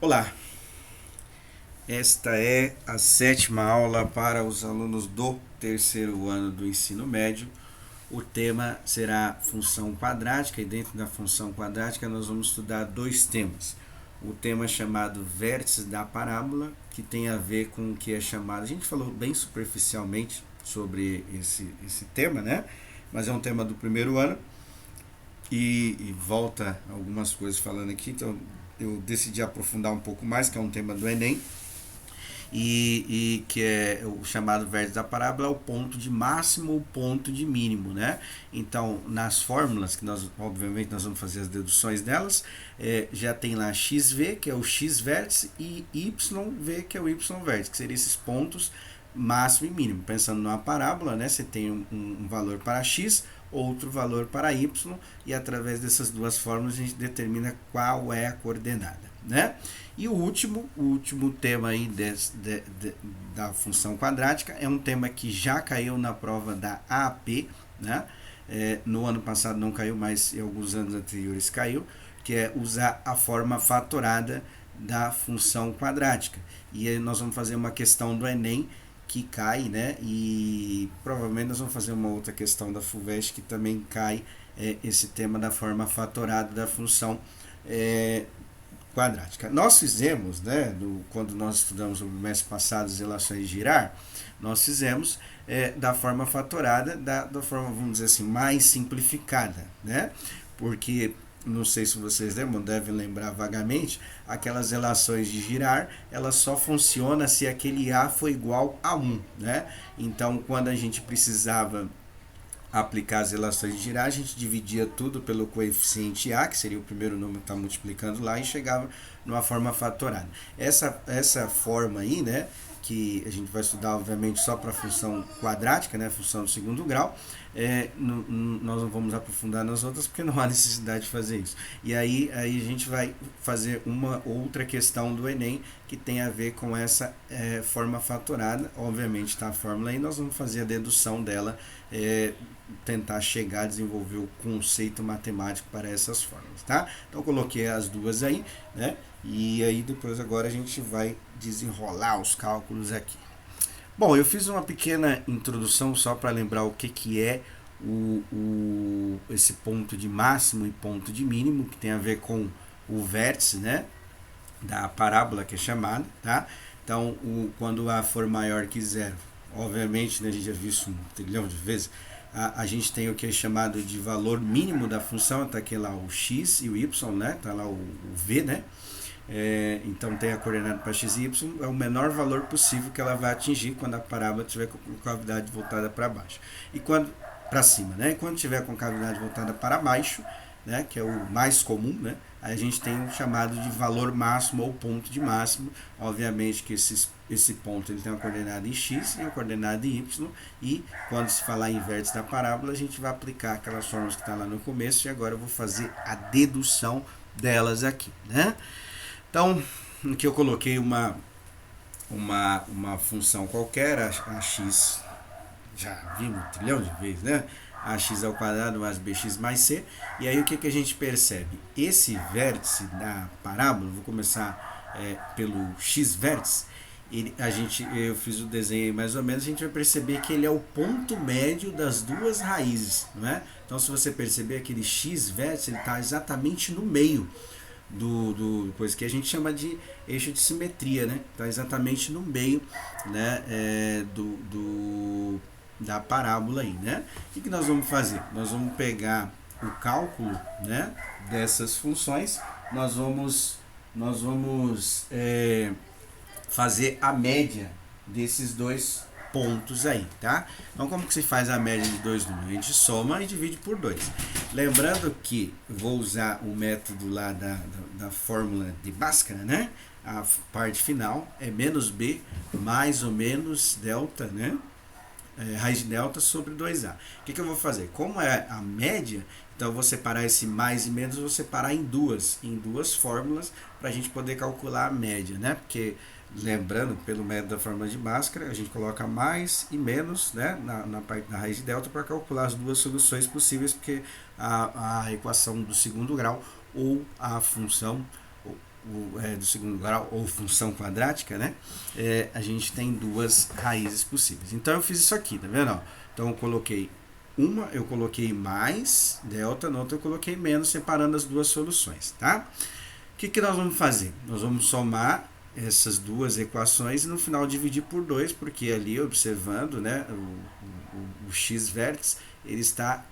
Olá, esta é a sétima aula para os alunos do terceiro ano do ensino médio. O tema será função quadrática e dentro da função quadrática nós vamos estudar dois temas. O tema chamado vértices da parábola, que tem a ver com o que é chamado, a gente falou bem superficialmente sobre esse tema, né? Mas é um tema do primeiro ano e volta algumas coisas falando aqui, então eu decidi aprofundar um pouco mais, que é um tema do Enem, e que é o chamado vértice da parábola, é o ponto de máximo ou ponto de mínimo, né? Então, nas fórmulas, que nós, obviamente, nós vamos fazer as deduções delas, já tem lá xv, que é o x vértice, e yv, que é o y vértice, que seriam esses pontos máximo e mínimo. Pensando numa parábola, né? Você tem um valor para x, outro valor para y, e através dessas duas fórmulas a gente determina qual é a coordenada, né? E o último tema aí da função quadrática é um tema que já caiu na prova da AP, né? No ano passado não caiu, mas em alguns anos anteriores caiu, que é usar a forma fatorada da função quadrática. E aí nós vamos fazer uma questão do Enem que cai, né? E provavelmente nós vamos fazer uma outra questão da FUVEST que também cai esse tema da forma fatorada da função quadrática. Nós fizemos, né, quando nós estudamos no mês passado as relações de Girard, nós fizemos da forma fatorada, da forma, vamos dizer assim, mais simplificada, né? Porque não sei se vocês lembram, devem lembrar vagamente, aquelas relações de Girard, ela só funciona se aquele A for igual a 1, né? Então, quando a gente precisava aplicar as relações de Girard, a gente dividia tudo pelo coeficiente A, que seria o primeiro número que está multiplicando lá, e chegava numa forma fatorada. Essa forma aí, né, que a gente vai estudar, obviamente, só para a função quadrática, né, função do segundo grau, nós não vamos aprofundar nas outras porque não há necessidade de fazer isso. E aí a gente vai fazer uma outra questão do Enem que tem a ver com essa forma fatorada. Obviamente está a fórmula aí, nós vamos fazer a dedução dela, tentar chegar a desenvolver o conceito matemático para essas formas, tá? Então coloquei as duas aí, né? E aí depois agora a gente vai desenrolar os cálculos aqui. Bom, eu fiz uma pequena introdução só para lembrar o que é esse ponto de máximo e ponto de mínimo, que tem a ver com o vértice, né, da parábola que é chamada, tá? Então, quando A for maior que zero, obviamente, né, a gente já viu isso um trilhão de vezes, a gente tem o que é chamado de valor mínimo da função, tá aqui lá o x e o y, né, tá lá o v, né, então tem a coordenada para x e y, é o menor valor possível que ela vai atingir quando a parábola tiver com a cavidade voltada para baixo. E quando para cima, né? E quando tiver com a cavidade voltada para baixo, né, que é o mais comum, né? Aí a gente tem o chamado de valor máximo ou ponto de máximo. Obviamente que esse ponto ele tem uma coordenada em x e uma coordenada em y, e quando se falar em vértice da parábola, a gente vai aplicar aquelas formas que está lá no começo, e agora eu vou fazer a dedução delas aqui, né? Então, aqui eu coloquei uma função qualquer, a x, já vimos um trilhão de vezes, né? Ax ao quadrado mais bx mais c. E aí o que a gente percebe? Esse vértice da parábola, vou começar pelo x vértice, eu fiz o desenho aí mais ou menos, a gente vai perceber que ele é o ponto médio das duas raízes, não é? Então, se você perceber, aquele x vértice, ele está exatamente no meio coisa que a gente chama de eixo de simetria, né? Está exatamente no meio, né, da parábola aí, né? O que nós vamos fazer? Nós vamos pegar o cálculo, né, dessas funções, nós vamos fazer a média desses dois pontos aí, tá? Então, como que se faz a média de dois números? A gente soma e divide por 2. Lembrando que eu vou usar o método lá da fórmula de Bhaskara, né? A parte final é menos b mais ou menos delta, né? Raiz de delta sobre 2a. O que eu vou fazer? Como é a média, então eu vou separar esse mais e menos, vou separar em duas fórmulas para a gente poder calcular a média, né? Porque lembrando, pelo método da fórmula de Bhaskara, a gente coloca mais e menos, né, na parte da raiz de delta para calcular as duas soluções possíveis, porque a equação do segundo grau ou a função do segundo grau, ou função quadrática, né? A gente tem duas raízes possíveis. Então eu fiz isso aqui, tá vendo? Ó? Então eu coloquei uma, eu coloquei mais delta, na outra eu coloquei menos, separando as duas soluções, tá? O que nós vamos fazer? Nós vamos somar essas duas equações e no final dividir por 2, porque ali observando, né, o x vértice, ele está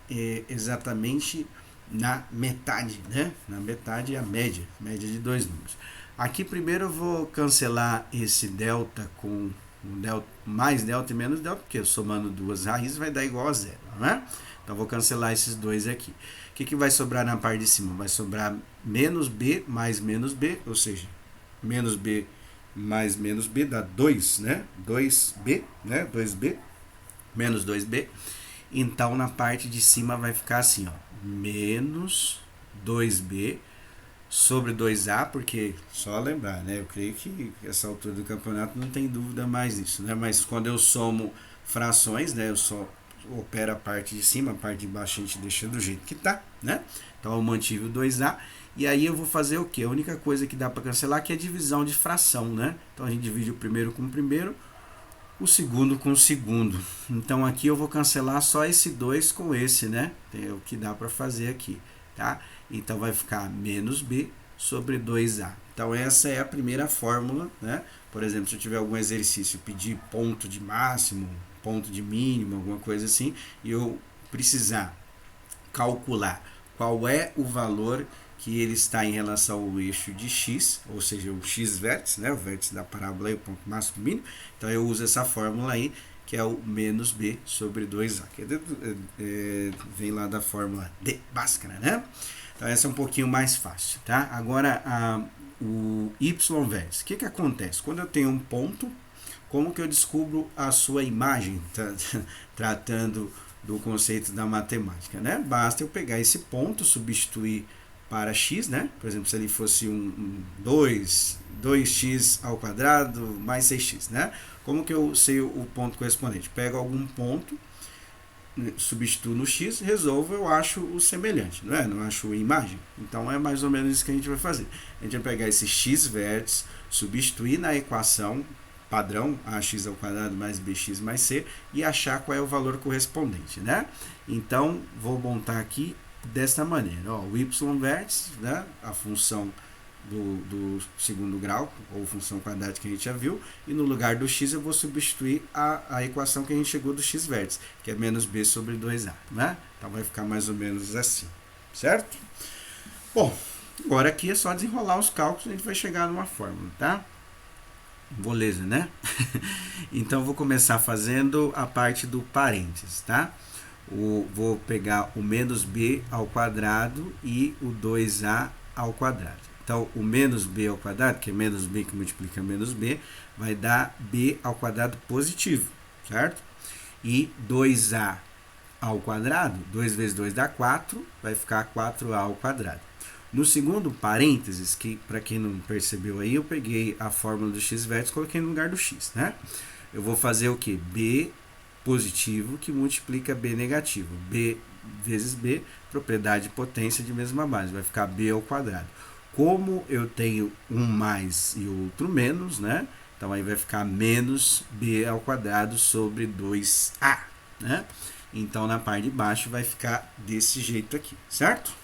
exatamente na metade, né? Na metade é a média de dois números. Aqui primeiro eu vou cancelar esse delta com delta, mais delta e menos delta, porque somando duas raízes vai dar igual a zero, né? Então vou cancelar esses dois aqui. O que vai sobrar na parte de cima? Vai sobrar menos b mais menos b, ou seja, menos b mais menos b dá 2, né? 2b, né? 2b menos 2b. Então na parte de cima vai ficar assim, ó, menos 2b sobre 2a, porque só lembrar, né? Eu creio que essa altura do campeonato não tem dúvida mais nisso, né? Mas quando eu somo frações, né? Eu só opero a parte de cima, a parte de baixo a gente deixa do jeito que tá, né? Então eu mantive o 2a e aí eu vou fazer o que? A única coisa que dá para cancelar que é a divisão de fração, né? Então a gente divide o primeiro com o primeiro, o segundo com o segundo. Então aqui eu vou cancelar só esse 2 com esse, né? É o que dá para fazer aqui, tá? Então vai ficar menos b sobre 2a. Então essa é a primeira fórmula, né? Por exemplo, se eu tiver algum exercício, pedir ponto de máximo, ponto de mínimo, alguma coisa assim, e eu precisar calcular qual é o valor que ele está em relação ao eixo de x, ou seja, o x vértice, né, o vértice da parábola e o ponto máximo mínimo. Então eu uso essa fórmula aí, que é o menos b sobre 2a, que vem lá da fórmula de Bhaskara, né? Então essa é um pouquinho mais fácil, tá? Agora o y vértice. O que acontece? Quando eu tenho um ponto, como que eu descubro a sua imagem, tratando do conceito da matemática, né? Basta eu pegar esse ponto, substituir para x, né? Por exemplo, se ele fosse 2x ao quadrado mais 6x, né? Como que eu sei o ponto correspondente? Pego algum ponto, substituo no x, resolvo, eu acho o semelhante, não é? Não acho a imagem. Então é mais ou menos isso que a gente vai fazer. A gente vai pegar esse x vértice, substituir na equação padrão, ax ao quadrado mais bx mais c, e achar qual é o valor correspondente, né? Então, vou montar aqui desta maneira, ó, o y vértice, né? A função do segundo grau, ou função quadrática que a gente já viu, e no lugar do x eu vou substituir a equação que a gente chegou do x vértice, que é menos b sobre 2a, né? Então vai ficar mais ou menos assim, certo? Bom, agora aqui é só desenrolar os cálculos e a gente vai chegar numa fórmula, tá? Beleza, né? Então vou começar fazendo a parte do parênteses, tá? Vou pegar o menos b ao quadrado e o 2a ao quadrado. Então o menos b ao quadrado, que é menos b que multiplica menos b, vai dar b ao quadrado positivo, certo? E 2a ao quadrado, 2 vezes 2 dá 4, vai ficar 4a ao quadrado. No segundo parênteses, que para quem não percebeu aí, eu peguei a fórmula do x vértice e coloquei no lugar do x, né? Eu vou fazer o que? B positivo que multiplica b negativo. B vezes b, propriedade de potência de mesma base, vai ficar b ao quadrado. Como eu tenho um mais e outro menos, né? Então aí vai ficar menos b ao quadrado sobre 2a, né? Então na parte de baixo vai ficar desse jeito aqui, certo?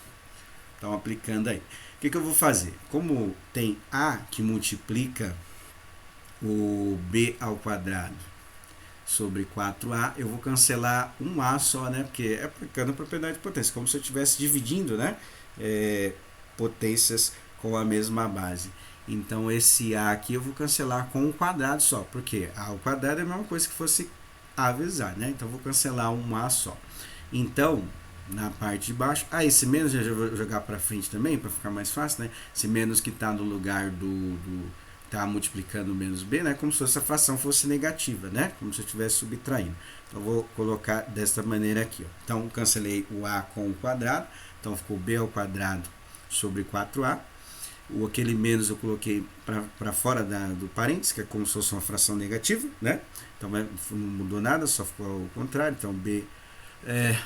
Então, aplicando aí. O que eu vou fazer? Como tem a que multiplica o b ao quadrado sobre 4a, eu vou cancelar um a só, né? Porque é aplicando a propriedade de potência, como se eu estivesse dividindo, né? Potências com a mesma base. Então, esse a aqui eu vou cancelar com um quadrado só, porque a ao quadrado é a mesma coisa que fosse a vezes a, né? Então, eu vou cancelar um a só. Então, na parte de baixo, esse menos eu já vou jogar para frente também, para ficar mais fácil, né? Esse menos que está no lugar tá multiplicando menos b, né? Como se essa fração fosse negativa, né? Como se eu estivesse subtraindo. Então, eu vou colocar desta maneira aqui, ó. Então, cancelei o a com o quadrado, então ficou b ao quadrado sobre 4a. Aquele menos eu coloquei para fora do parênteses, que é como se fosse uma fração negativa, né? Então, não mudou nada, só ficou ao contrário. Então, b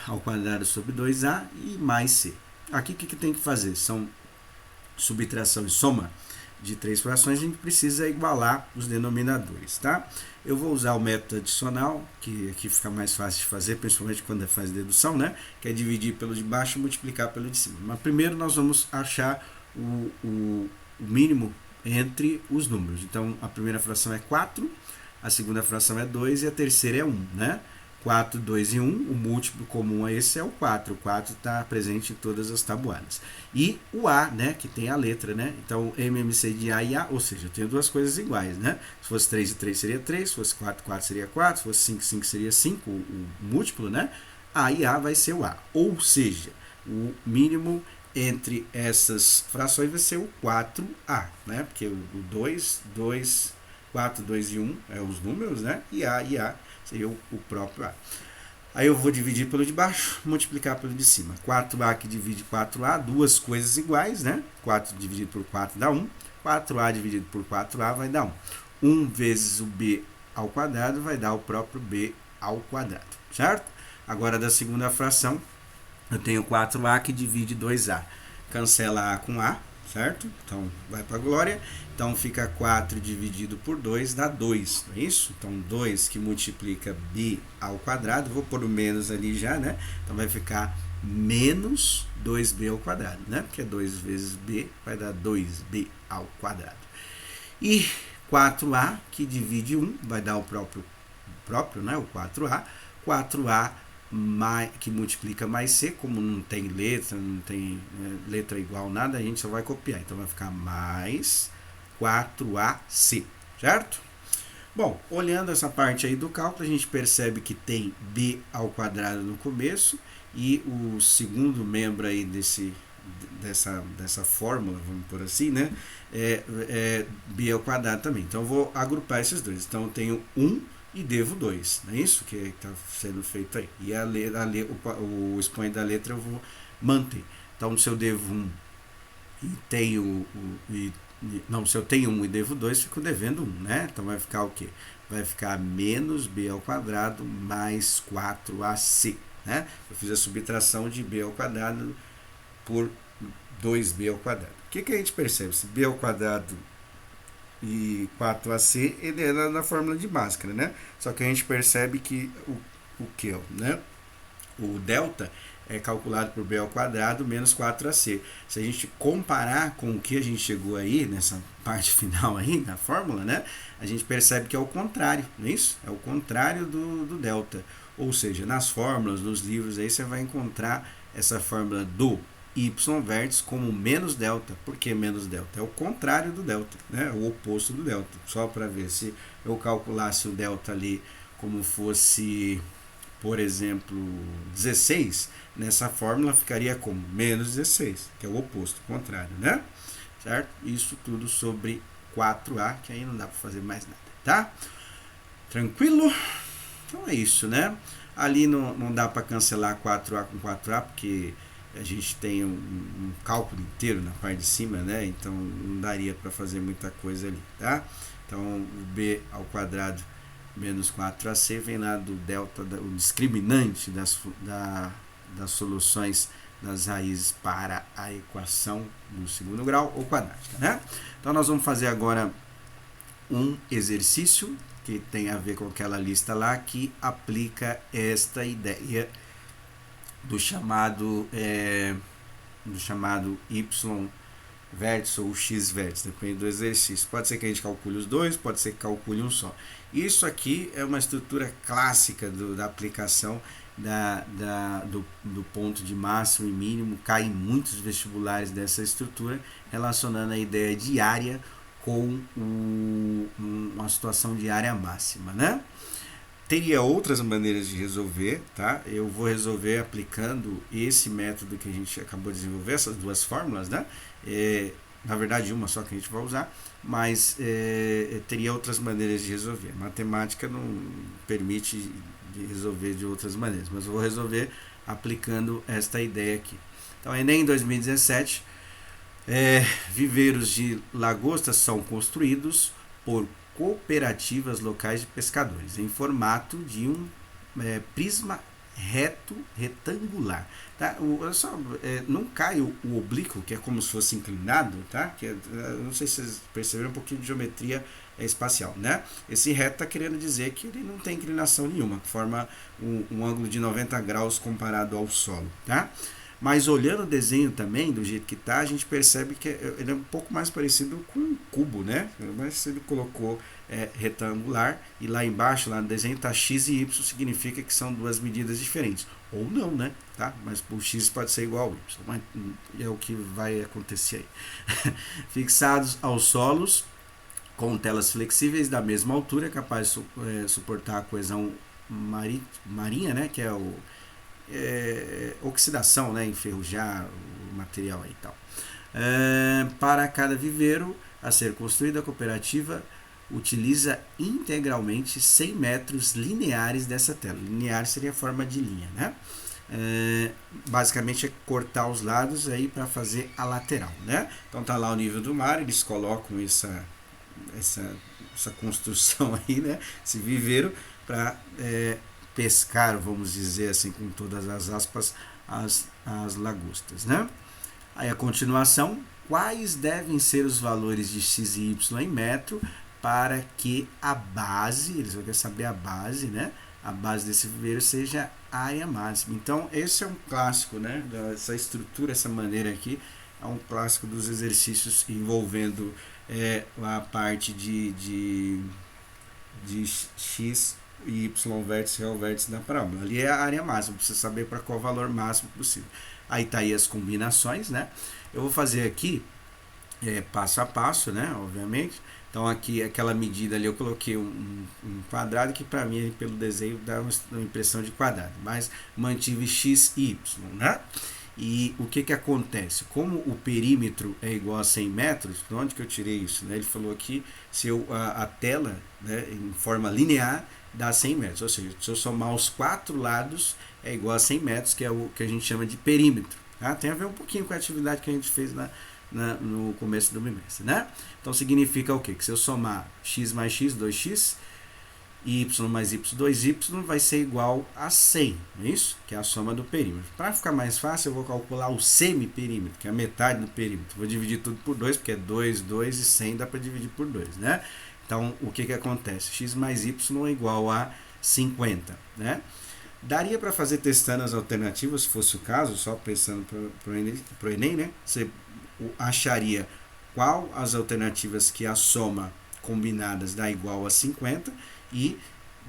ao quadrado sobre 2a e mais c. Aqui o que tem que fazer? São subtração e soma. de 3 frações, a gente precisa igualar os denominadores, tá? Eu vou usar o método adicional, que aqui fica mais fácil de fazer, principalmente quando faz dedução, né? Que é dividir pelo de baixo e multiplicar pelo de cima. Mas primeiro nós vamos achar o mínimo entre os números. Então, a primeira fração é 4, a segunda fração é 2 e a terceira é 1, né? 4, 2 e 1, o múltiplo comum a esse é o 4. O 4 está presente em todas as tabuadas. E o A, né, que tem a letra, né? Então, MMC de A e A, ou seja, eu tenho duas coisas iguais, né? Se fosse 3 e 3 seria 3, se fosse 4, 4 seria 4, se fosse 5, 5 seria 5, o múltiplo, né? A e A vai ser o A. Ou seja, o mínimo entre essas frações vai ser o 4A, né? Porque o 2, 4, 2 e 1 é os números, né? E A seria o próprio A. Aí eu vou dividir pelo de baixo, multiplicar pelo de cima. 4A que divide 4A, duas coisas iguais, né? 4 dividido por 4 dá 1. 4A dividido por 4A vai dar 1. 1 vezes o B ao quadrado vai dar o próprio B ao quadrado, certo? Agora da segunda fração, eu tenho 4A que divide 2A. Cancela A com A, certo? Então, vai para a glória. Então, fica 4 dividido por 2, dá 2, não é isso? Então, 2 que multiplica B ao quadrado, vou pôr o menos ali já, né? Então, vai ficar menos 2B ao quadrado, né? Porque 2 vezes B vai dar 2B ao quadrado. E 4A que divide 1, vai dar o próprio, né? O 4A. 4A que multiplica mais C, como não tem letra, não tem letra igual nada, a gente só vai copiar. Então vai ficar mais 4AC, certo? Bom, olhando essa parte aí do cálculo, a gente percebe que tem B ao quadrado no começo e o segundo membro aí dessa fórmula, vamos por assim, né? É B ao quadrado também. Então eu vou agrupar esses dois. Então eu tenho 1 e devo 2, não é isso que está sendo feito aí. E o expoente da letra eu vou manter. Então, se eu devo 1 e tenho se eu tenho 1 e devo 2, fico devendo 1, né? Então, vai ficar o quê? Vai ficar menos B ao quadrado mais 4AC, né? Eu fiz a subtração de B ao quadrado por 2B ao quadrado. O que a gente percebe? Se B ao quadrado e 4AC, ele era na fórmula de Bhaskara, né? Só que a gente percebe que né? O delta é calculado por B ao quadrado menos 4AC. Se a gente comparar com o que a gente chegou aí, nessa parte final aí, na fórmula, né? A gente percebe que é o contrário, não é isso? É o contrário do delta. Ou seja, nas fórmulas, nos livros aí, você vai encontrar essa fórmula do y vértice como menos delta. Por que menos delta? É o contrário do delta, né? O oposto do delta. Só para ver, se eu calculasse o delta ali como fosse, por exemplo, 16, nessa fórmula ficaria como menos 16, que é o oposto, o contrário, né? Certo? Isso tudo sobre 4A, que aí não dá para fazer mais nada, tá? Tranquilo? Então é isso, né? Ali não dá para cancelar 4A com 4A, porque a gente tem um cálculo inteiro na parte de cima, né? Então não daria para fazer muita coisa ali, tá? Então o B ao quadrado menos 4AC vem lá do delta, o discriminante das soluções das raízes para a equação do segundo grau ou quadrática, né? Então nós vamos fazer agora um exercício que tem a ver com aquela lista lá que aplica esta ideia do chamado y vértice ou x vértice, depende do exercício. Pode ser que a gente calcule os dois, pode ser que calcule um só. Isso aqui é uma estrutura clássica da aplicação do ponto de máximo e mínimo. Cai em muitos vestibulares dessa estrutura, relacionando a ideia de área com uma situação de área máxima, né? Teria outras maneiras de resolver, tá? Eu vou resolver aplicando esse método que a gente acabou de desenvolver, essas duas fórmulas, né? Na verdade, uma só que a gente vai usar, mas teria outras maneiras de resolver. A matemática não permite resolver de outras maneiras, mas eu vou resolver aplicando esta ideia aqui. Então, Enem 2017, viveiros de lagostas são construídos por cooperativas locais de pescadores, em formato de um prisma reto retangular, tá? Olha só, não cai o oblíquo, que é como se fosse inclinado, tá? Não sei se vocês perceberam um pouquinho de geometria espacial, né? Esse reto está querendo dizer que ele não tem inclinação nenhuma, que forma um ângulo de 90 graus comparado ao solo, tá? Mas olhando o desenho também, do jeito que tá, a gente percebe que ele é um pouco mais parecido com um cubo, né? Mas ele colocou retangular e lá embaixo, lá no desenho, tá x e y, significa que são duas medidas diferentes. Ou não, né? Tá? Mas o x pode ser igual ao y, mas é o que vai acontecer aí. Fixados aos solos, com telas flexíveis da mesma altura, capaz de suportar a coesão marinha, né? Que é o oxidação, né, enferrujar o material aí e tal. Para cada viveiro a ser construído, a cooperativa utiliza integralmente 100 metros lineares dessa tela. Linear seria a forma de linha, né? Basicamente é cortar os lados aí para fazer a lateral, né? Então tá lá o nível do mar, eles colocam essa construção aí, né? Esse viveiro para pescar, vamos dizer assim, com todas as aspas, as lagostas, né? Aí a continuação, quais devem ser os valores de x e y em metro para que a base, eles vão querer saber a base, né? A base desse viveiro seja a área máxima. Então, esse é um clássico, né? Essa estrutura, essa maneira aqui, é um clássico dos exercícios envolvendo a parte de x e y vértice real vértice da parábola. Ali é a área máxima, precisa saber para qual valor máximo possível. Aí tá aí as combinações, né? Eu vou fazer aqui passo a passo, né? Obviamente. Então aqui aquela medida ali eu coloquei um quadrado que para mim pelo desenho dá uma impressão de quadrado, mas mantive x e y, né? E o que acontece? Como o perímetro é igual a 100 metros, de onde que eu tirei isso? Né? Ele falou aqui, se a tela, né, em forma linear, dá 100 metros. Ou seja, se eu somar os quatro lados, é igual a 100 metros, que é o que a gente chama de perímetro. Tá? Tem a ver um pouquinho com a atividade que a gente fez no começo do bimestre. Né? Então significa o quê? Que se eu somar x mais x, 2x, y mais y, 2y, vai ser igual a 100, não é isso? Que é a soma do perímetro. Para ficar mais fácil, eu vou calcular o semiperímetro, que é a metade do perímetro. Vou dividir tudo por 2, porque é 2, 2 e 100 dá para dividir por 2, né? Então, o que acontece? X mais y é igual a 50, né? Daria para fazer testando as alternativas, se fosse o caso, só pensando para o Enem, né? Você acharia qual as alternativas que a soma combinadas dá igual a 50 e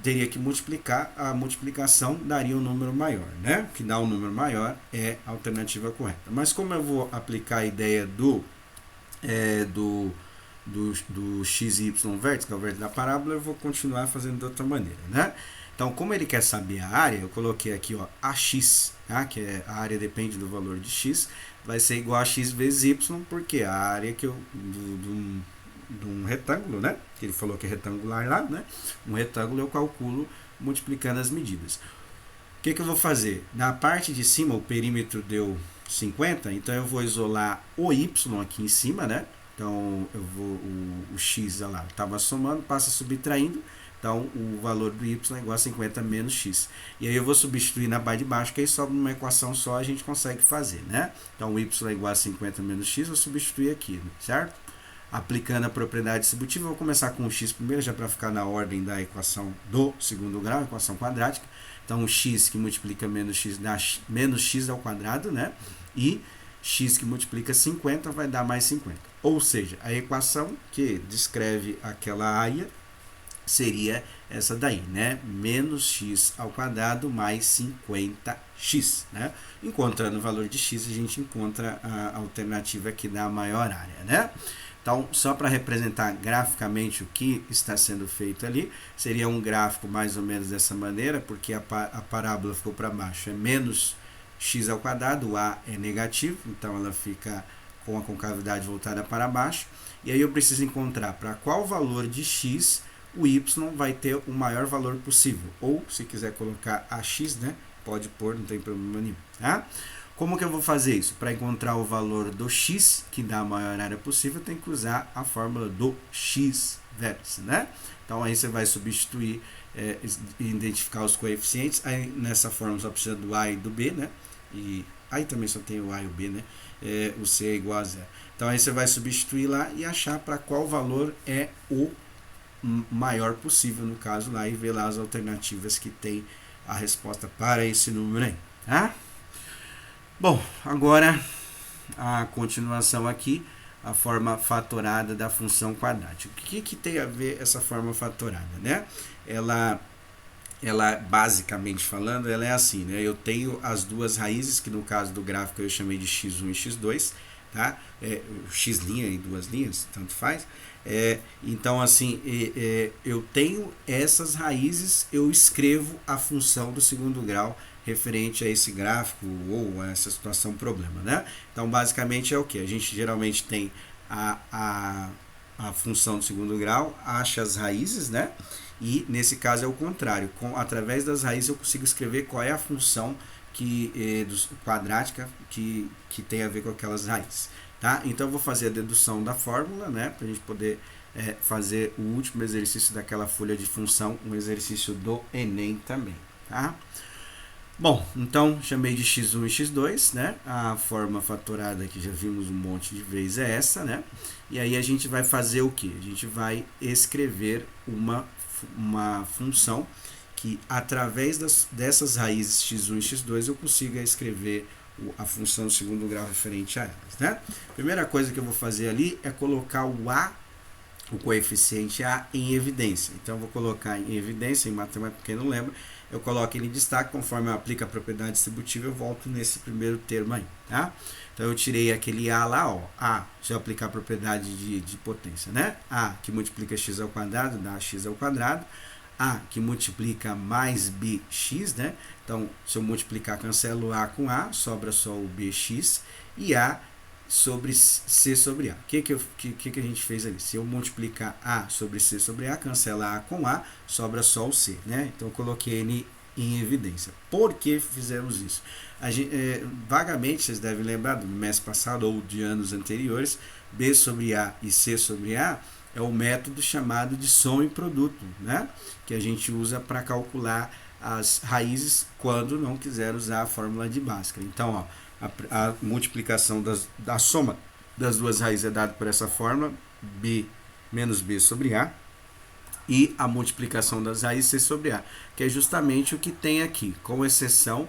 teria que multiplicar, a multiplicação daria um número maior, né? O que dá um número maior é a alternativa correta. Mas como eu vou aplicar a ideia do x e y vértice, que é o vértice da parábola, eu vou continuar fazendo de outra maneira, né? Então, como ele quer saber a área, eu coloquei aqui, ó, AX, tá? Que a área depende do valor de x, vai ser igual a x vezes y, porque a área que de um retângulo, né? Que ele falou que é retangular lá, né? Um retângulo eu calculo multiplicando as medidas. O que eu vou fazer? Na parte de cima, o perímetro deu 50, então eu vou isolar o y aqui em cima, né? Então, eu vou o x, olha lá, estava somando, passa subtraindo, então o valor do y é igual a 50 menos x. E aí eu vou substituir na parte de baixo, que aí sobra uma equação só, a gente consegue fazer, né? Então o y é igual a 50 menos x, eu substituir aqui, certo? Aplicando a propriedade distributiva, eu vou começar com o x primeiro, já para ficar na ordem da equação do segundo grau, equação quadrática. Então o x que multiplica menos x dá menos x ao quadrado, né? E x que multiplica 50 vai dar mais 50. Ou seja, a equação que descreve aquela área seria essa daí, né? Menos x ao quadrado mais 50x, né? Encontrando o valor de x, a gente encontra a alternativa que dá a maior área, né? Então, só para representar graficamente o que está sendo feito ali, seria um gráfico mais ou menos dessa maneira, porque a parábola ficou para baixo, é menos x ao quadrado, o a é negativo, então ela fica com a concavidade voltada para baixo, e aí eu preciso encontrar para qual valor de x o y vai ter o maior valor possível, ou se quiser colocar ax, né, pode pôr, não tem problema nenhum, tá? Como que eu vou fazer isso? Para encontrar o valor do x, que dá a maior área possível, eu tenho que usar a fórmula do x vértice, né? Então aí você vai substituir, identificar os coeficientes. Aí nessa fórmula só precisa do a e do b, né? E aí também só tem o a e o b, né? O c é igual a zero. Então aí você vai substituir lá e achar para qual valor é o maior possível, no caso lá, e ver lá as alternativas que tem a resposta para esse número aí, tá? Bom, agora a continuação aqui, a forma fatorada da função quadrática. O que tem a ver essa forma fatorada, né? Ela basicamente falando, ela é assim, né? Eu tenho as duas raízes, que no caso do gráfico eu chamei de x1 e x2, tá? X' e duas linhas, tanto faz. Então, assim, eu tenho essas raízes, eu escrevo a função do segundo grau referente a esse gráfico ou a essa situação problema, né? Então, basicamente é o que? A gente geralmente tem a função do segundo grau, acha as raízes, né? E nesse caso é o contrário. Através das raízes eu consigo escrever qual é a função quadrática que tem a ver com aquelas raízes. Tá? Então eu vou fazer a dedução da fórmula, né? Para a gente poder fazer o último exercício daquela folha de função, um exercício do Enem também. Tá? Bom, então chamei de x1 e x2, né? A forma fatorada que já vimos um monte de vezes é essa, né? E aí a gente vai fazer o que? A gente vai escrever uma função que através dessas raízes x1 e x2 eu consiga escrever a função do segundo grau referente a elas, né? Primeira coisa que eu vou fazer ali é colocar o coeficiente A em evidência. Então eu vou colocar em evidência, em matemática, quem não lembra, eu coloco ele em destaque, conforme eu aplico a propriedade distributiva, eu volto nesse primeiro termo aí, tá? Então eu tirei aquele A lá, ó, A, se eu aplicar a propriedade de potência, né? A que multiplica x ao quadrado, dá x ao quadrado. A que multiplica mais bx, né? Então, se eu multiplicar, cancelo A com A, sobra só o bx, e A sobre C sobre A. O que a gente fez ali? Se eu multiplicar A sobre C sobre A, cancela A com A, sobra só o C, né? Então, eu coloquei ele em evidência. Por que fizemos isso? Vagamente, vocês devem lembrar do mês passado ou de anos anteriores, B sobre A e C sobre A é o método chamado de soma e produto, né? Que a gente usa para calcular as raízes quando não quiser usar a fórmula de Bhaskara. Então, ó, a multiplicação da soma das duas raízes é dada por essa fórmula, B menos B sobre A, e a multiplicação das raízes C sobre A, que é justamente o que tem aqui, com exceção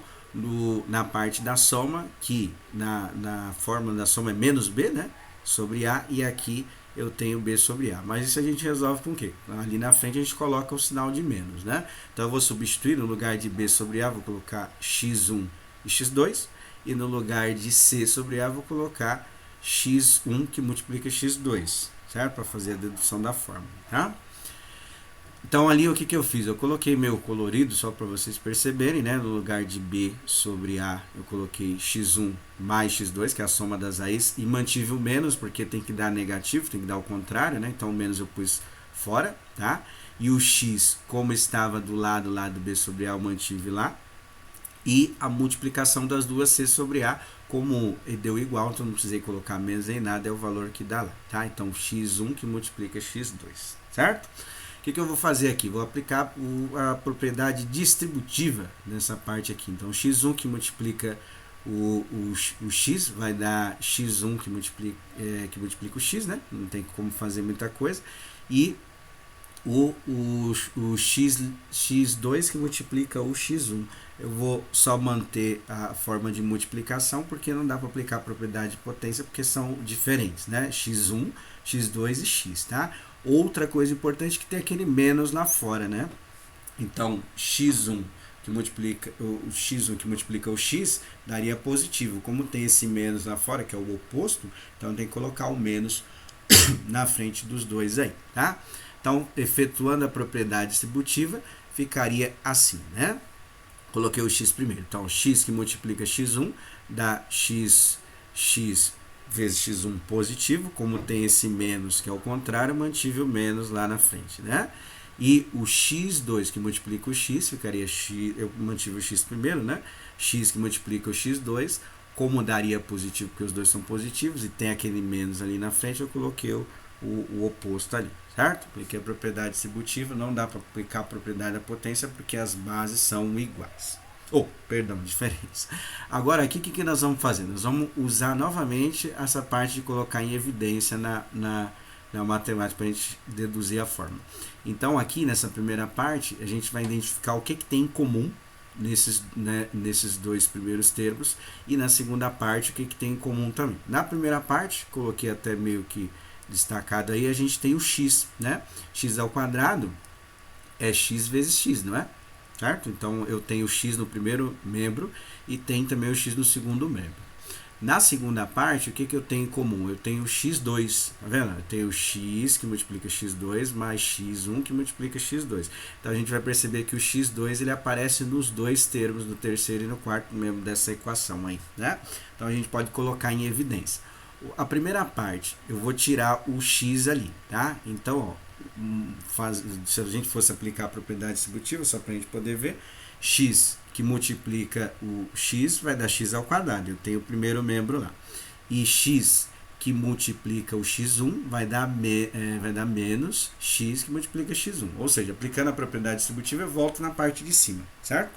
na parte da soma, que na fórmula da soma é menos B, né, sobre A, e aqui eu tenho B sobre A. Mas isso a gente resolve com o quê? Ali na frente a gente coloca o sinal de menos, né? Então eu vou substituir, no lugar de B sobre A, vou colocar x1 e x2, e no lugar de C sobre A, vou colocar x1 que multiplica x2, certo? Para fazer a dedução da fórmula, tá? Então ali o que eu fiz? Eu coloquei meu colorido só para vocês perceberem, né? No lugar de B sobre A, eu coloquei x1 mais x2, que é a soma das raízes, e mantive o menos, porque tem que dar negativo, tem que dar o contrário, né? Então o menos eu pus fora, tá? E o x, como estava do lado lá do B sobre A, eu mantive lá. E a multiplicação das duas C sobre A, como deu igual, então não precisei colocar menos nem nada, é o valor que dá lá, tá? Então x1 que multiplica x2, certo? O que eu vou fazer aqui? Vou aplicar a propriedade distributiva nessa parte aqui. Então, x1 que multiplica o x vai dar x1 que multiplica o x, né? Não tem como fazer muita coisa. E o x2 que multiplica o x1. Eu vou só manter a forma de multiplicação, porque não dá para aplicar a propriedade de potência, porque são diferentes, né? x1, x2 e x, tá? Outra coisa importante é que tem aquele menos lá fora, né? Então, x1 que multiplica o x1 que multiplica o x daria positivo. Como tem esse menos lá fora, que é o oposto, então tem que colocar o menos na frente dos dois aí, tá? Então, efetuando a propriedade distributiva, ficaria assim, né? Coloquei o x primeiro. Então, x que multiplica x1 dá x vezes x1 positivo, como tem esse menos que é o contrário, mantive o menos lá na frente, né? E o x2 que multiplica o x, ficaria x, eu mantive o x primeiro, né? X que multiplica o x2, como daria positivo, porque os dois são positivos, e tem aquele menos ali na frente, eu coloquei o oposto ali, certo? Porque a propriedade distributiva não dá para aplicar a propriedade da potência, porque as bases são iguais. Perdão, diferentes. Agora aqui, o que nós vamos fazer? Nós vamos usar novamente essa parte de colocar em evidência na matemática para a gente deduzir a fórmula. Então aqui nessa primeira parte, a gente vai identificar o que tem em comum nesses dois primeiros termos, e na segunda parte o que tem em comum também. Na primeira parte, coloquei até meio que destacado aí, a gente tem o x, né? X ao quadrado é x vezes x, não é? Certo? Então eu tenho o x no primeiro membro e tem também o x no segundo membro. Na segunda parte, o que eu tenho em comum? Eu tenho x2, tá vendo? Eu tenho x que multiplica x2 mais x1 que multiplica x2. Então a gente vai perceber que o x2 ele aparece nos dois termos, no terceiro e no quarto membro dessa equação aí, né? Então a gente pode colocar em evidência. A primeira parte, eu vou tirar o x ali, tá? Então, se a gente fosse aplicar a propriedade distributiva, só para a gente poder ver, x que multiplica o x vai dar x ao quadrado, eu tenho o primeiro membro lá. E x que multiplica o x1 vai dar menos x que multiplica x1. Ou seja, aplicando a propriedade distributiva, eu volto na parte de cima, certo?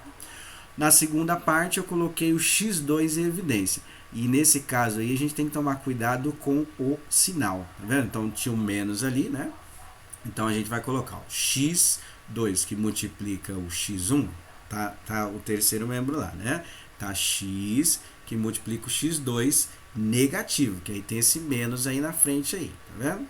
Na segunda parte, eu coloquei o x2 em evidência. E nesse caso aí, a gente tem que tomar cuidado com o sinal, tá vendo? Então, tinha um menos ali, né? Então, a gente vai colocar o x2 que multiplica o x1, tá o terceiro membro lá, né? Tá x que multiplica o x2 negativo, que aí tem esse menos aí na frente aí, tá vendo?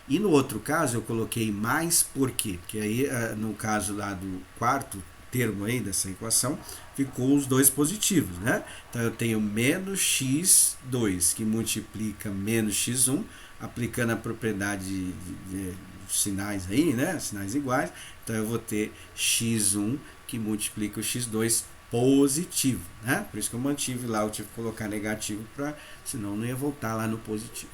E no outro caso, eu coloquei mais por quê? Porque aí, no caso lá do quarto termo aí dessa equação, ficou os dois positivos, né? Então, eu tenho menos x2 que multiplica menos x1, aplicando a propriedade de sinais aí, né? Sinais iguais. Então, eu vou ter x1 que multiplica o x2 positivo, né? Por isso que eu mantive lá, eu tive que colocar negativo, senão não ia voltar lá no positivo.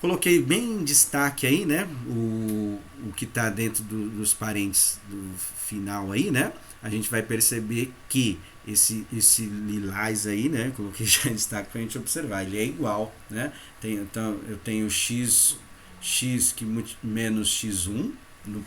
Coloquei bem em destaque aí, né, o que está dentro dos parênteses do final aí, né, a gente vai perceber que esse lilás aí, né, coloquei já em destaque para a gente observar, ele é igual, né, então eu tenho x que menos x1 na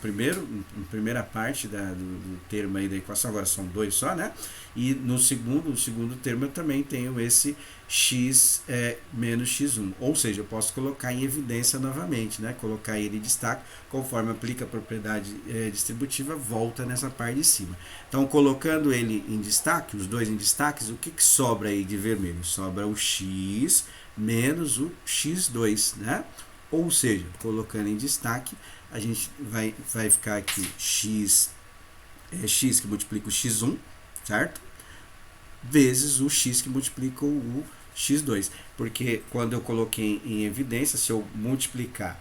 primeira parte do termo aí da equação, agora são dois só, né? E no segundo termo eu também tenho esse x menos x1, ou seja, eu posso colocar em evidência novamente, né? Colocar ele em destaque, conforme aplica a propriedade distributiva, volta nessa parte de cima. Então, colocando ele em destaque, os dois em destaques, o que sobra aí de vermelho? Sobra o x menos o x2, né? Ou seja, colocando em destaque, a gente vai ficar aqui x que multiplica o x1, certo? Vezes o x que multiplica o x2. Porque quando eu coloquei em evidência, se eu multiplicar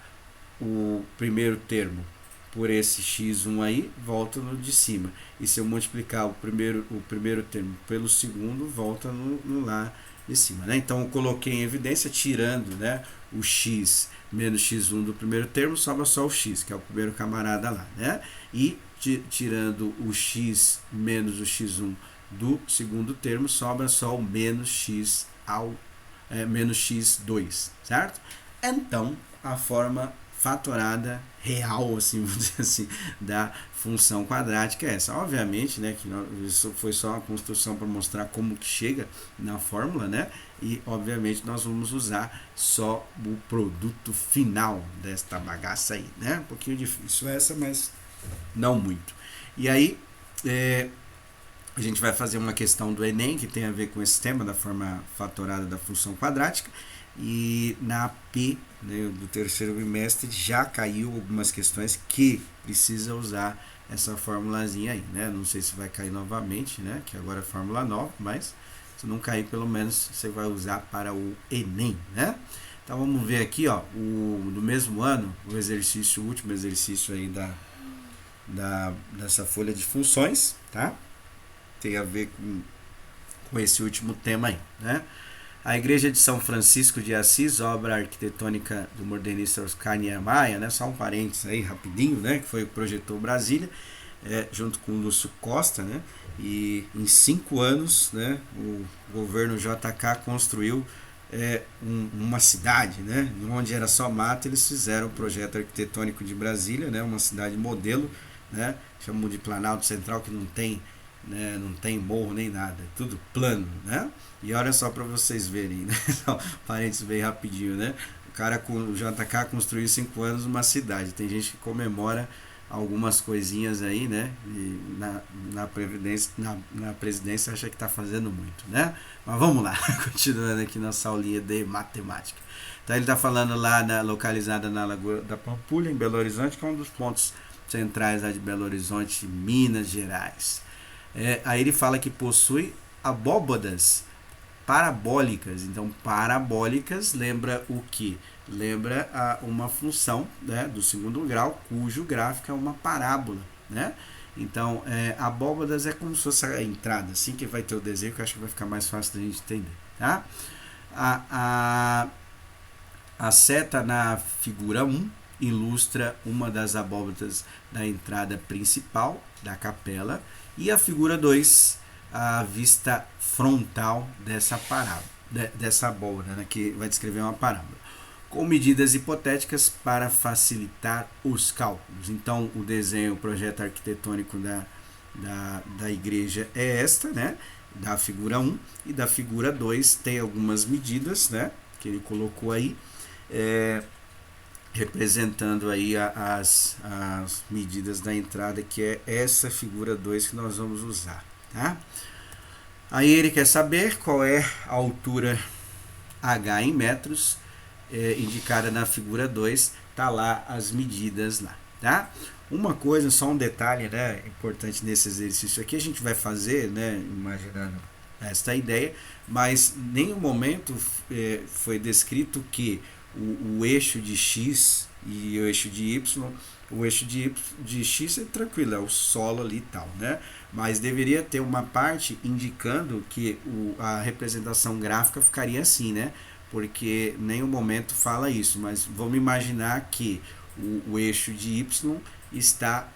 o primeiro termo por esse x1 aí, volta no de cima. E se eu multiplicar o primeiro termo pelo segundo, volta no lá de cima, né? Então, eu coloquei em evidência, tirando, né, o x menos x1 do primeiro termo, sobra só o x, que é o primeiro camarada lá, né? E tirando o x menos o x1 do segundo termo, sobra só o menos x2, certo? Então, a forma fatorada real, assim, vamos dizer assim, da função quadrática é essa. Obviamente, né, que isso foi só uma construção para mostrar como que chega na fórmula, né? E, obviamente, nós vamos usar só o produto final desta bagaça aí, né? Um pouquinho difícil essa, mas não muito. E aí, a gente vai fazer uma questão do Enem, que tem a ver com esse tema da forma fatorada da função quadrática. E na P, né, do terceiro bimestre, já caiu algumas questões que precisa usar essa formulazinha aí, né? Não sei se vai cair novamente, né? Que agora é fórmula nova, mas se não cair, pelo menos você vai usar para o Enem, né? Então vamos ver aqui, ó, no mesmo ano, o último exercício aí dessa folha de funções, tá? Tem a ver com esse último tema aí, né? A Igreja de São Francisco de Assis, obra arquitetônica do modernista Oscar Niemeyer, né? Só um parênteses aí rapidinho, né? Que foi o que projetou Brasília. junto com o Lúcio Costa, né? E em 5 anos, né, o governo JK construiu uma cidade, né? Onde era só mato, eles fizeram o projeto arquitetônico de Brasília, né? Uma cidade modelo, né? Chamam de Planalto Central, que não tem, né? Não tem morro nem nada, é tudo plano, né? E olha só para vocês verem, né? Só parênteses bem rapidinho, né? O JK construiu em 5 anos uma cidade. Tem gente que comemora algumas coisinhas aí, né? E na presidência acha que está fazendo muito, né? Mas vamos lá, continuando aqui nossa aulinha de matemática. Então ele está falando lá localizada na Lagoa da Pampulha, em Belo Horizonte, que é um dos pontos centrais lá de Belo Horizonte, Minas Gerais. Aí ele fala que possui abóbadas parabólicas. Então, parabólicas lembra o que? Lembra uma função, né, do segundo grau, cujo gráfico é uma parábola, né? Então, abóbadas é como se fosse a entrada, assim que vai ter o desenho, que eu acho que vai ficar mais fácil da gente entender, tá? A seta na figura 1 ilustra uma das abóbadas da entrada principal da capela, e a figura 2 a vista frontal dessa parábola, dessa abóbora, né, que vai descrever uma parábola, com medidas hipotéticas para facilitar os cálculos. Então, o desenho, o projeto arquitetônico da igreja é esta, né, da figura 1, e da figura 2 tem algumas medidas, né, que ele colocou aí, representando aí as medidas da entrada, que é essa figura 2 que nós vamos usar, tá? Aí ele quer saber qual é a altura H em metros, indicada na figura 2, tá lá as medidas lá, tá? Uma coisa, só um detalhe, né, importante nesse exercício aqui, a gente vai fazer, né, imaginando esta ideia, mas em nenhum momento foi descrito que o eixo de X e o eixo de Y, o eixo de X é tranquilo, é o solo ali e tal, né? Mas deveria ter uma parte indicando que a representação gráfica ficaria assim, né? Porque em nenhum momento fala isso, mas vamos imaginar que o eixo de Y está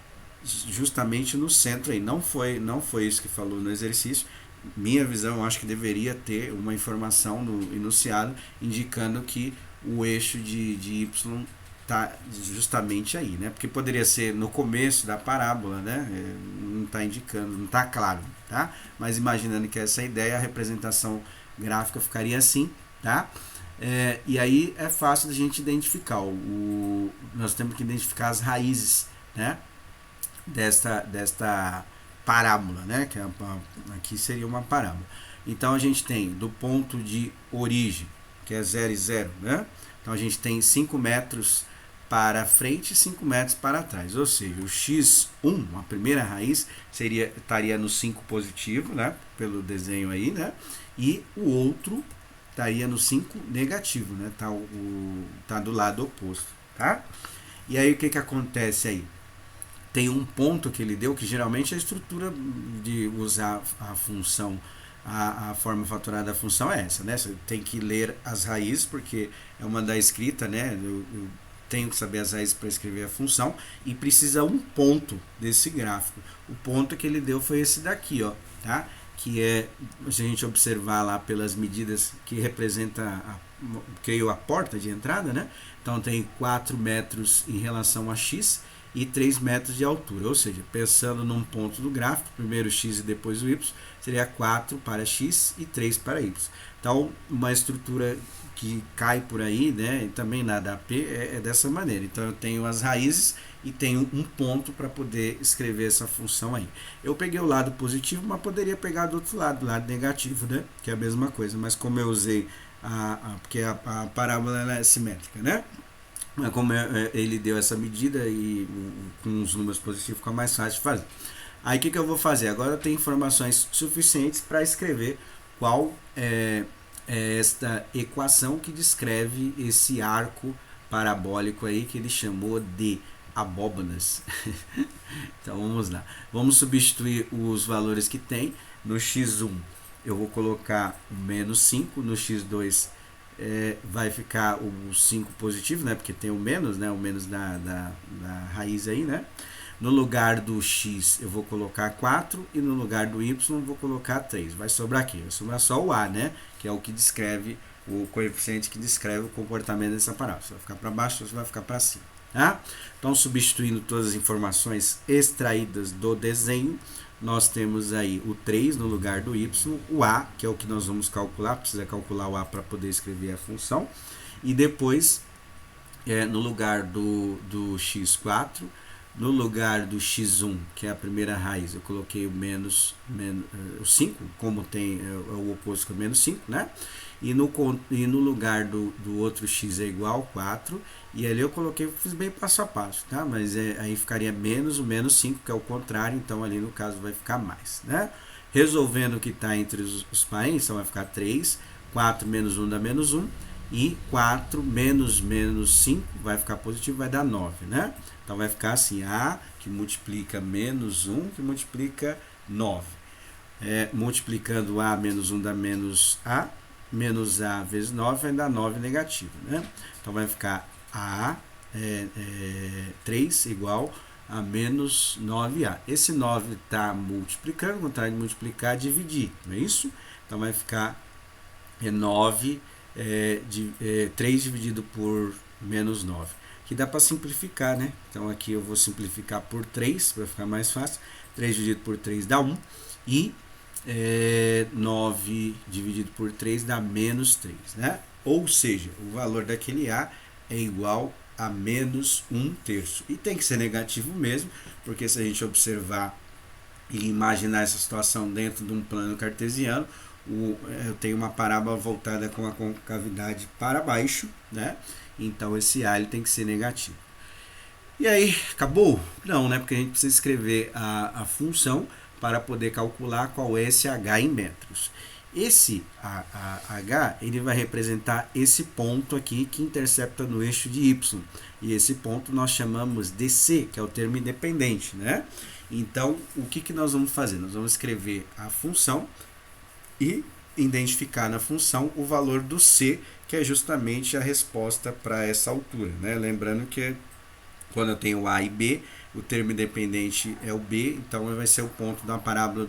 justamente no centro aí. Não foi isso que falou no exercício. Minha visão, eu acho que deveria ter uma informação no enunciado indicando que o eixo de Y está justamente aí, né? Porque poderia ser no começo da parábola, né? Não está indicando, não está claro, tá? Mas imaginando que essa ideia, a representação gráfica ficaria assim, tá? E aí é fácil da gente identificar. Nós temos que identificar as raízes, né? Desta parábola, né? Que aqui seria uma parábola. Então a gente tem do ponto de origem, que é 0 e 0, né? Então a gente tem 5 metros para frente e 5 metros para trás, ou seja, o x1, a primeira raiz, estaria no 5 positivo, né? Pelo desenho aí, né? E o outro estaria no 5 negativo, né? Tá do lado oposto, tá? E aí o que acontece aí? Tem um ponto que ele deu, que geralmente a estrutura de usar a função, a forma fatorada da função é essa, né? Você tem que ler as raízes, porque é uma da escrita, né? Eu tenho que saber as raízes para escrever a função, e precisa um ponto desse gráfico. O ponto que ele deu foi esse daqui, ó, tá? Que é, se a gente observar lá pelas medidas que representa creio a porta de entrada, né? Então tem 4 metros em relação a x e 3 metros de altura, ou seja, pensando num ponto do gráfico, primeiro x e depois o y, seria 4 para x e 3 para y. Então, uma estrutura que cai por aí, né, também na AP é dessa maneira. Então, eu tenho as raízes e tenho um ponto para poder escrever essa função aí. Eu peguei o lado positivo, mas poderia pegar do outro lado, o lado negativo, né, que é a mesma coisa, mas como eu usei porque a parábola ela é simétrica, né? Como ele deu essa medida e com os números positivos fica mais fácil de fazer. Aí o que eu vou fazer? Agora eu tenho informações suficientes para escrever qual é esta equação que descreve esse arco parabólico aí que ele chamou de abóbadas. Então vamos lá. Vamos substituir os valores que tem. No x1 eu vou colocar o menos 5, no x2 vai ficar o 5 positivo, né? Porque tem o menos, né? O menos da raiz aí, né? No lugar do x eu vou colocar 4 e no lugar do y eu vou colocar 3. Vai sobrar aqui, vai sobrar só o a, né? Que é o que descreve, o coeficiente que descreve o comportamento dessa parábola. Você vai ficar para baixo, você vai ficar para cima. Tá? Então, substituindo todas as informações extraídas do desenho, nós temos aí o 3 no lugar do y, o a, que é o que nós vamos calcular, precisa calcular o a para poder escrever a função, e depois, no lugar do x4, no lugar do x1, que é a primeira raiz, eu coloquei o 5, como tem o oposto que é o menos 5, né? E no lugar do outro x é igual a 4, e ali eu coloquei, fiz bem passo a passo, tá? Mas aí ficaria menos o menos 5, que é o contrário, então ali no caso vai ficar mais, né? Resolvendo o que está entre os parênteses, então vai ficar 3, 4 menos 1 dá menos 1, e 4 menos 5 vai ficar positivo, vai dar 9, né? Então vai ficar assim, a que multiplica menos 1, que multiplica 9. Multiplicando a menos 1 dá menos a vezes 9 vai dar 9 negativo, né? Então vai ficar a 3 igual a menos 9a. Esse 9 está multiplicando, ao contrário de multiplicar, dividir, não é isso? Então vai ficar 3 dividido por menos 9. Que dá para simplificar, né? Então aqui eu vou simplificar por 3, para ficar mais fácil. 3 dividido por 3 dá 1. E 9 dividido por 3 dá menos 3, né? Ou seja, o valor daquele a é igual a menos 1/3. E tem que ser negativo mesmo, porque se a gente observar e imaginar essa situação dentro de um plano cartesiano, eu tenho uma parábola voltada com a concavidade para baixo, né? Então esse a ele tem que ser negativo. E aí, acabou? Não, né? Porque a gente precisa escrever a função para poder calcular qual é esse h em metros. Esse h ele vai representar esse ponto aqui que intercepta no eixo de y. E esse ponto nós chamamos de c, que é o termo independente, né? Então, o que nós vamos fazer? Nós vamos escrever a função e identificar na função o valor do c, que é justamente a resposta para essa altura, né? Lembrando que quando eu tenho a e b, o termo independente é o b, então vai ser o ponto da parábola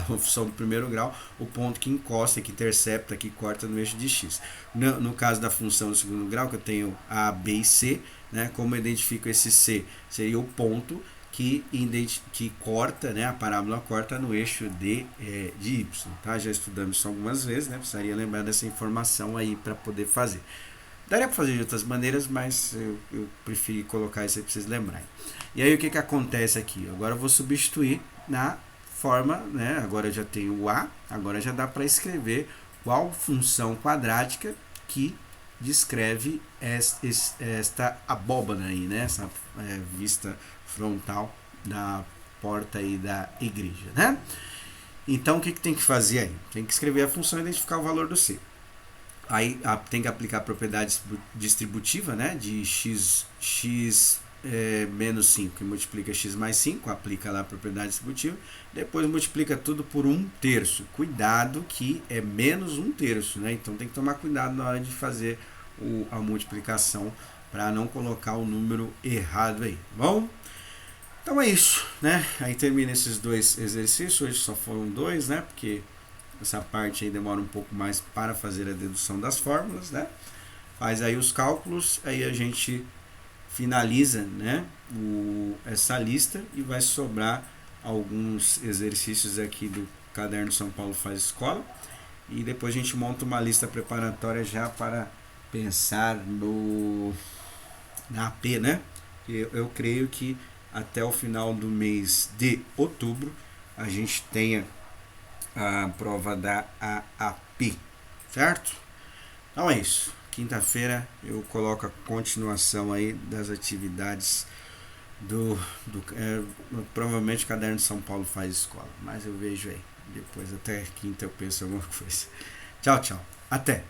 uma função do primeiro grau, o ponto que encosta, que intercepta, que corta no eixo de x. No caso da função do segundo grau, que eu tenho a, b e c, né? Como eu identifico esse c? Seria o ponto que corta, né? A parábola corta no eixo de y, tá? Já estudamos isso algumas vezes, né? Precisaria lembrar dessa informação aí para poder fazer. Daria para fazer de outras maneiras, mas eu preferi colocar isso aí para vocês lembrarem. E aí o que acontece aqui? Agora eu vou substituir na forma, né? Agora eu já tenho o a, agora já dá para escrever qual função quadrática que descreve esta abóbada aí, né? Essa vista frontal da porta aí da igreja, né? Então o que tem que fazer aí? Tem que escrever a função e identificar o valor do c. Aí tem que aplicar a propriedade distributiva, né, de x menos 5, que multiplica x mais 5, aplica lá a propriedade distributiva, depois multiplica tudo por 1/3. Cuidado que é menos 1/3, né? Então tem que tomar cuidado na hora de fazer a multiplicação para não colocar o número errado aí, bom? Então é isso, né? Aí termina esses dois exercícios, hoje só foram dois, né? Porque essa parte aí demora um pouco mais para fazer a dedução das fórmulas, né? Faz aí os cálculos, aí a gente finaliza, né, essa lista e vai sobrar alguns exercícios aqui do caderno São Paulo Faz Escola. E depois a gente monta uma lista preparatória já para pensar na AP, né? Eu creio que até o final do mês de outubro a gente tenha a prova da AAP, certo? Então é isso. Quinta-feira eu coloco a continuação aí das atividades provavelmente o caderno de São Paulo Faz Escola, mas eu vejo aí. Depois até quinta eu penso alguma coisa. Tchau, tchau. Até!